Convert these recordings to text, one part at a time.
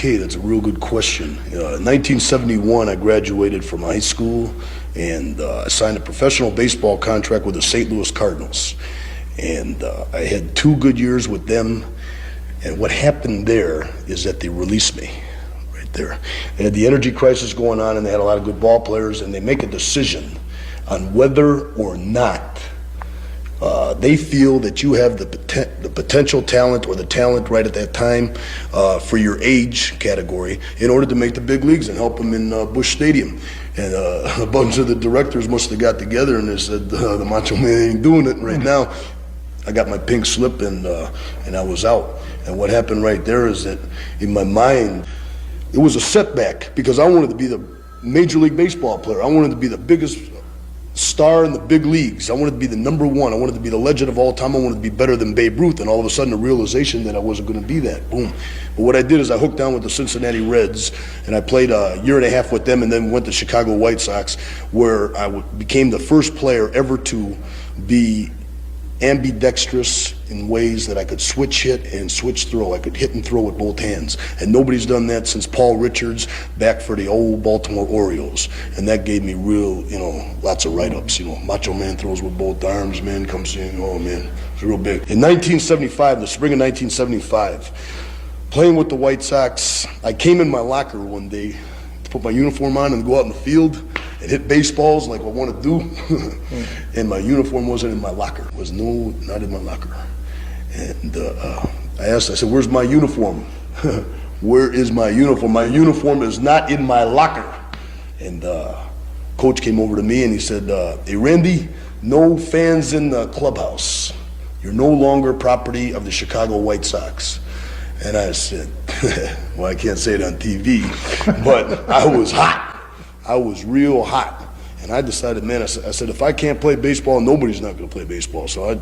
Okay, that's a real good question. In 1971, I graduated from high school, and I signed a professional baseball contract with the St. Louis Cardinals. And I had 2 good years with them. And what happened there is that they released me right there. They had the energy crisis going on, and they had a lot of good ball players, and they make a decision on whether or not they feel that you have the potential talent or the talent right at that time for your age category in order to make the big leagues and help them in Busch Stadium. And a bunch of the directors must have got together and they said, the Macho Man ain't doing it right now. I got my pink slip and I was out. And what happened right there is that in my mind, it was a setback because I wanted to be the Major League Baseball player. I wanted to be the biggest star in the big leagues. I wanted to be the #1. I wanted to be the legend of all time. I wanted to be better than Babe Ruth. And all of a sudden, the realization that I wasn't going to be that. Boom. But what I did is I hooked down with the Cincinnati Reds, and I played a year and a half with them, and then went to Chicago White Sox, where I became the first player ever to be ambidextrous in ways that I could switch hit and switch throw. I could hit and throw with both hands. And nobody's done that since Paul Richards back for the old Baltimore Orioles. And that gave me real, lots of write-ups. Macho Man throws with both arms, man, comes in, oh man, it's real big. In 1975, the spring of 1975, playing with the White Sox, I came in my locker one day to put my uniform on and go out in the field and hit baseballs like I want to do. And my uniform wasn't in my locker. It was not in my locker. And I said, where's my uniform? Where is my uniform? My uniform is not in my locker. And coach came over to me and he said, hey Randy, no fans in the clubhouse. You're no longer property of the Chicago White Sox. And I said, well, I can't say it on TV, but I was hot. I was real hot. And I decided, man, I said, if I can't play baseball, nobody's not going to play baseball. So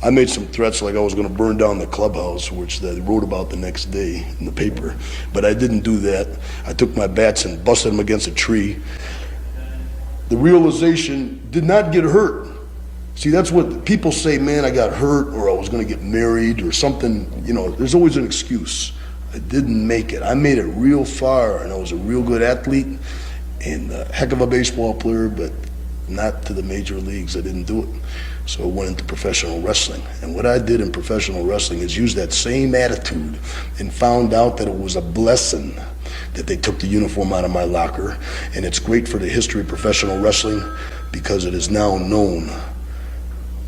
I made some threats like I was going to burn down the clubhouse, which they wrote about the next day in the paper. But I didn't do that. I took my bats and busted them against a tree. The realization did not get hurt. See, that's what people say, man, I got hurt or I was going to get married or something. There's always an excuse. I didn't make it. I made it real far, and I was a real good athlete and a heck of a baseball player, but not to the major leagues. I didn't do it. So I went into professional wrestling. And what I did in professional wrestling is use that same attitude and found out that it was a blessing that they took the uniform out of my locker. And it's great for the history of professional wrestling because it is now known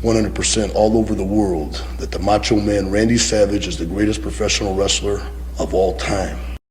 100% all over the world that the Macho Man Randy Savage is the greatest professional wrestler of all time.